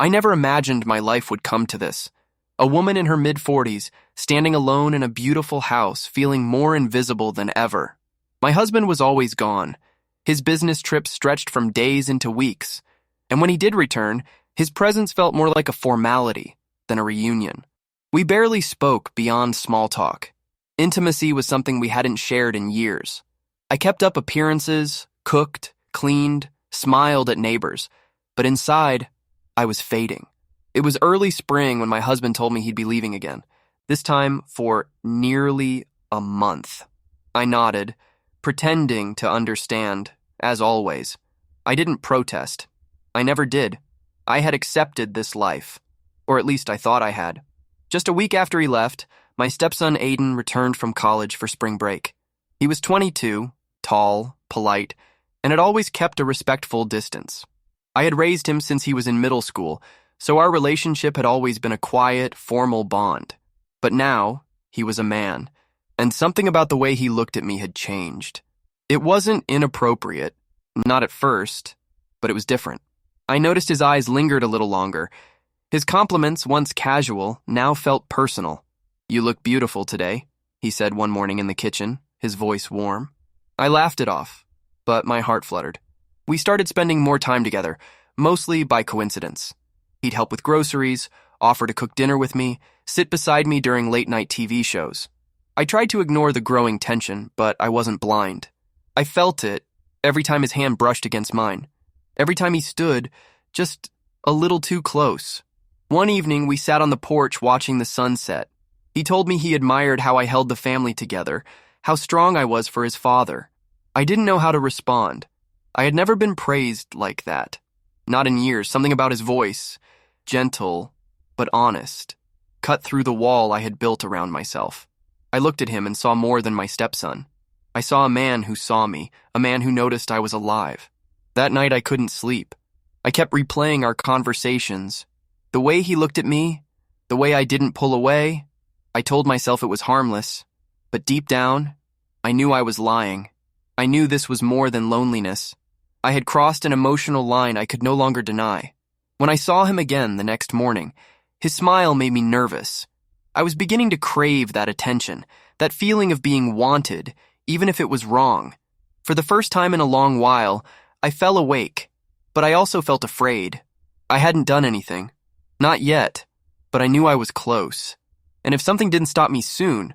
I never imagined my life would come to this. A woman in her mid-40s, standing alone in a beautiful house, feeling more invisible than ever. My husband was always gone. His business trips stretched from days into weeks. And when he did return, his presence felt more like a formality than a reunion. We barely spoke beyond small talk. Intimacy was something we hadn't shared in years. I kept up appearances, cooked, cleaned, smiled at neighbors, but inside, I was fading. It was early spring when my husband told me he'd be leaving again, this time for nearly a month. I nodded, pretending to understand, as always. I didn't protest. I never did. I had accepted this life, or at least I thought I had. Just a week after he left, my stepson Aiden returned from college for spring break. He was 22, tall, polite, and had always kept a respectful distance. I had raised him since he was in middle school, so our relationship had always been a quiet, formal bond. But now, he was a man, and something about the way he looked at me had changed. It wasn't inappropriate, not at first, but it was different. I noticed his eyes lingered a little longer. His compliments, once casual, now felt personal. "You look beautiful today," he said one morning in the kitchen, his voice warm. I laughed it off, but my heart fluttered. We started spending more time together, mostly by coincidence. He'd help with groceries, offer to cook dinner with me, sit beside me during late-night TV shows. I tried to ignore the growing tension, but I wasn't blind. I felt it every time his hand brushed against mine. Every time he stood, just a little too close. One evening, we sat on the porch watching the sunset. He told me he admired how I held the family together, how strong I was for his father. I didn't know how to respond. I had never been praised like that. Not in years. Something about his voice, gentle but honest, cut through the wall I had built around myself. I looked at him and saw more than my stepson. I saw a man who saw me, a man who noticed I was alive. That night I couldn't sleep. I kept replaying our conversations. The way he looked at me, the way I didn't pull away. I told myself it was harmless, but deep down, I knew I was lying. I knew this was more than loneliness. I had crossed an emotional line I could no longer deny. When I saw him again the next morning, his smile made me nervous. I was beginning to crave that attention, that feeling of being wanted, even if it was wrong. For the first time in a long while, I fell awake, but I also felt afraid. I hadn't done anything. Not yet, but I knew I was close. And if something didn't stop me soon,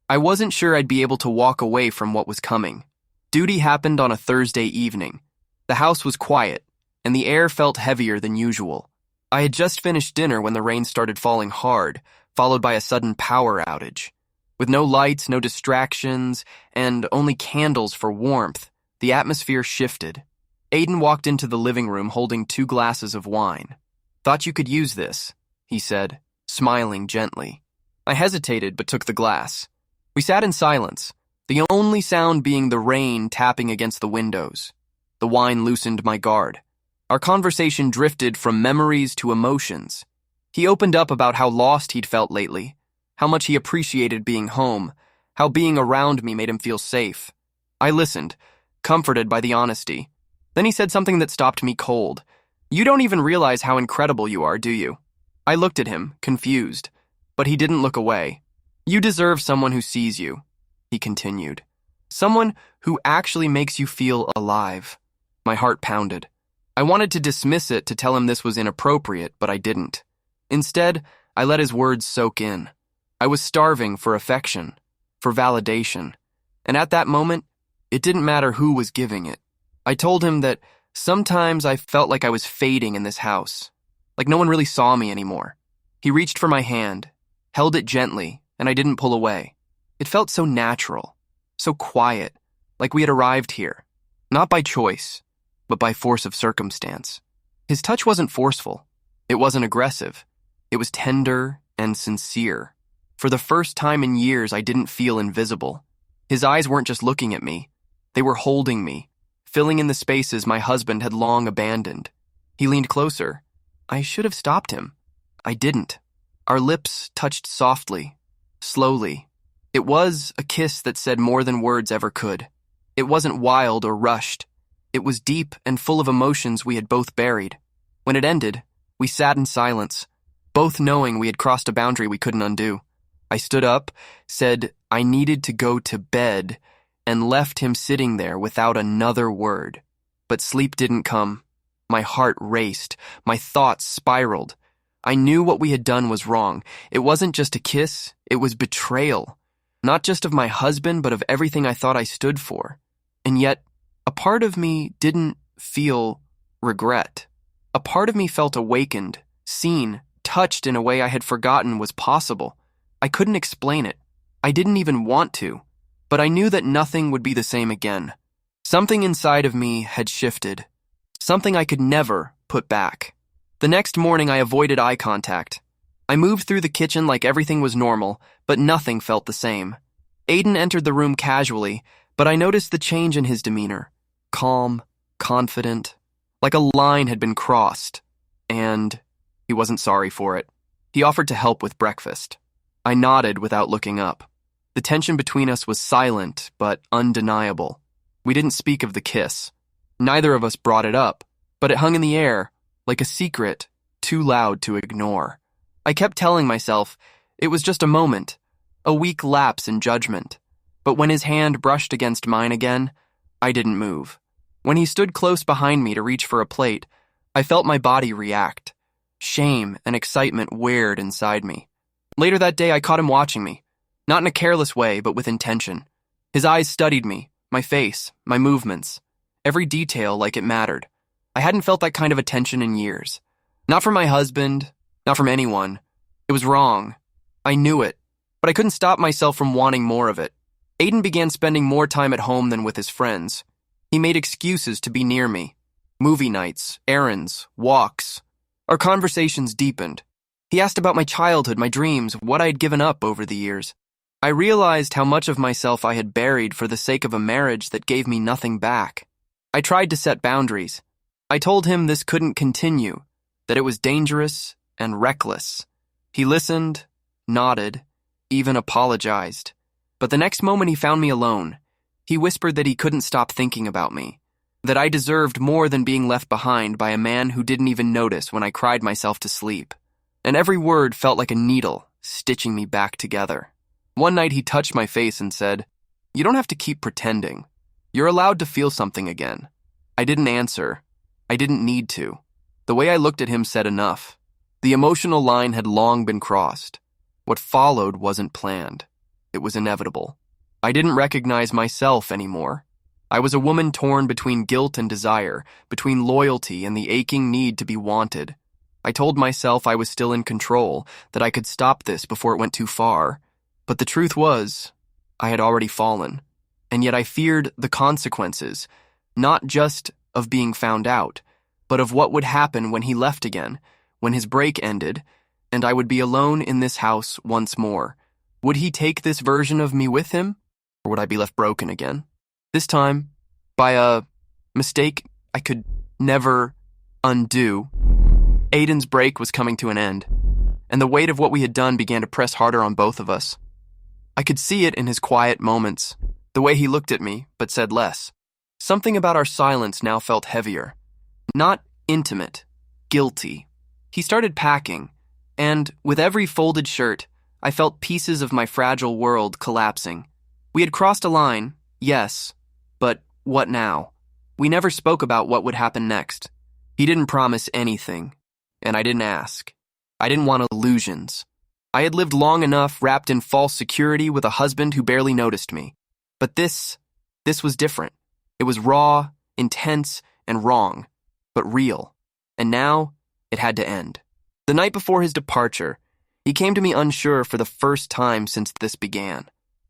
I wasn't sure I'd be able to walk away from what was coming. Duty happened on a Thursday evening. The house was quiet, and the air felt heavier than usual. I had just finished dinner when the rain started falling hard, followed by a sudden power outage. With no lights, no distractions, and only candles for warmth, the atmosphere shifted. Aiden walked into the living room holding 2 glasses of wine. "Thought you could use this," he said, smiling gently. I hesitated but took the glass. We sat in silence, the only sound being the rain tapping against the windows. The wine loosened my guard. Our conversation drifted from memories to emotions. He opened up about how lost he'd felt lately, how much he appreciated being home, how being around me made him feel safe. I listened, comforted by the honesty. Then he said something that stopped me cold. "You don't even realize how incredible you are, do you?" I looked at him, confused, but he didn't look away. "You deserve someone who sees you," he continued. "Someone who actually makes you feel alive." My heart pounded. I wanted to dismiss it, to tell him this was inappropriate, but I didn't. Instead, I let his words soak in. I was starving for affection, for validation. And at that moment, it didn't matter who was giving it. I told him that sometimes I felt like I was fading in this house, like no one really saw me anymore. He reached for my hand, held it gently, and I didn't pull away. It felt so natural, so quiet, like we had arrived here, not by choice, but by force of circumstance. His touch wasn't forceful. It wasn't aggressive. It was tender and sincere. For the first time in years, I didn't feel invisible. His eyes weren't just looking at me. They were holding me, filling in the spaces my husband had long abandoned. He leaned closer. I should have stopped him. I didn't. Our lips touched softly, slowly. It was a kiss that said more than words ever could. It wasn't wild or rushed. It was deep and full of emotions we had both buried. When it ended, We sat in silence, both knowing we had crossed a boundary we couldn't undo. I stood up, said I needed to go to bed, and left him sitting there without another word. But sleep didn't come. My heart raced. My thoughts spiraled. I knew what we had done was wrong. It wasn't just a kiss. It was betrayal. Not just of my husband, but of everything I thought I stood for. And yet, a part of me didn't feel regret. A part of me felt awakened, seen, touched in a way I had forgotten was possible. I couldn't explain it. I didn't even want to. But I knew that nothing would be the same again. Something inside of me had shifted. Something I could never put back. The next morning, I avoided eye contact. I moved through the kitchen like everything was normal, but nothing felt the same. Aiden entered the room casually, but I noticed the change in his demeanor. Calm, confident, like a line had been crossed. And he wasn't sorry for it. He offered to help with breakfast. I nodded without looking up. The tension between us was silent, but undeniable. We didn't speak of the kiss. Neither of us brought it up, but it hung in the air, like a secret, too loud to ignore. I kept telling myself it was just a moment, a weak lapse in judgment. But when his hand brushed against mine again, I didn't move. When he stood close behind me to reach for a plate, I felt my body react. Shame and excitement weared inside me. Later that day, I caught him watching me. Not in a careless way, but with intention. His eyes studied me, my face, my movements. Every detail like it mattered. I hadn't felt that kind of attention in years. Not from my husband, not from anyone. It was wrong. I knew it, but I couldn't stop myself from wanting more of it. Aiden began spending more time at home than with his friends. He made excuses to be near me. Movie nights, errands, walks. Our conversations deepened. He asked about my childhood, my dreams, what I had given up over the years. I realized how much of myself I had buried for the sake of a marriage that gave me nothing back. I tried to set boundaries. I told him this couldn't continue, that it was dangerous and reckless. He listened, nodded, even apologized. But the next moment he found me alone. He whispered that he couldn't stop thinking about me, that I deserved more than being left behind by a man who didn't even notice when I cried myself to sleep. And every word felt like a needle stitching me back together. One night he touched my face and said, "You don't have to keep pretending. You're allowed to feel something again." I didn't answer. I didn't need to. The way I looked at him said enough. The emotional line had long been crossed. What followed wasn't planned. It was inevitable. I didn't recognize myself anymore. I was a woman torn between guilt and desire, between loyalty and the aching need to be wanted. I told myself I was still in control, that I could stop this before it went too far. But the truth was, I had already fallen. And yet I feared the consequences, not just of being found out, but of what would happen when he left again, when his break ended, and I would be alone in this house once more. Would he take this version of me with him, or would I be left broken again? This time, by a mistake I could never undo, Aiden's break was coming to an end, and the weight of what we had done began to press harder on both of us. I could see it in his quiet moments, the way he looked at me, but said less. Something about our silence now felt heavier. Not intimate, guilty. He started packing, and with every folded shirt, I felt pieces of my fragile world collapsing. We had crossed a line, yes, but what now? We never spoke about what would happen next. He didn't promise anything, and I didn't ask. I didn't want illusions. I had lived long enough wrapped in false security with a husband who barely noticed me. But this was different. It was raw, intense, and wrong, but real. And now, it had to end. The night before his departure, he came to me unsure for the first time since this began.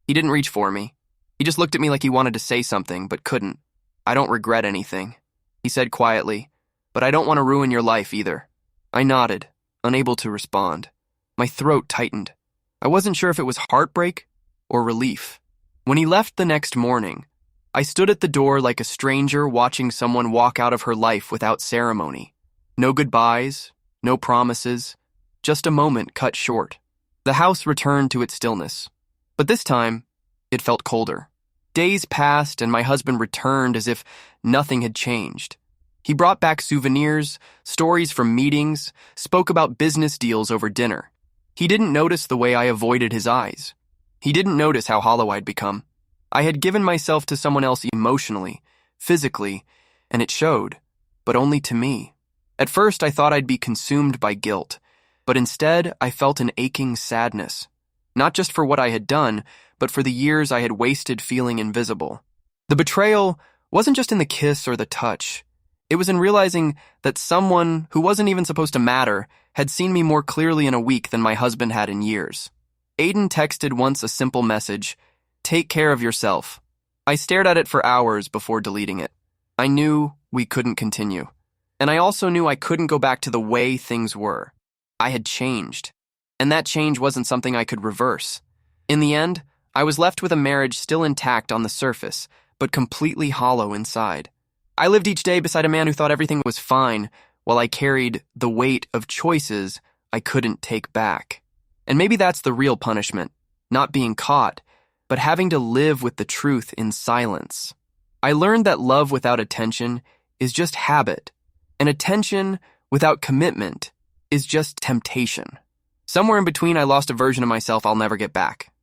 He didn't reach for me. He just looked at me like he wanted to say something, but couldn't. "I don't regret anything," he said quietly, "but I don't want to ruin your life either." I nodded, unable to respond. My throat tightened. I wasn't sure if it was heartbreak or relief. When he left the next morning, I stood at the door like a stranger watching someone walk out of her life without ceremony. No goodbyes, no promises, just a moment cut short. The house returned to its stillness, but this time, it felt colder. Days passed and my husband returned as if nothing had changed. He brought back souvenirs, stories from meetings, spoke about business deals over dinner. He didn't notice the way I avoided his eyes. He didn't notice how hollow I'd become. I had given myself to someone else emotionally, physically, and it showed, but only to me. At first, I thought I'd be consumed by guilt, but instead, I felt an aching sadness. Not just for what I had done, but for the years I had wasted feeling invisible. The betrayal wasn't just in the kiss or the touch. It was in realizing that someone who wasn't even supposed to matter had seen me more clearly in a week than my husband had in years. Aiden texted once a simple message, "Take care of yourself." I stared at it for hours before deleting it. I knew we couldn't continue. And I also knew I couldn't go back to the way things were. I had changed. And that change wasn't something I could reverse. In the end, I was left with a marriage still intact on the surface, but completely hollow inside. I lived each day beside a man who thought everything was fine, while I carried the weight of choices I couldn't take back. And maybe that's the real punishment, not being caught, but having to live with the truth in silence. I learned that love without attention is just habit, and attention without commitment is just temptation. Somewhere in between, I lost a version of myself I'll never get back.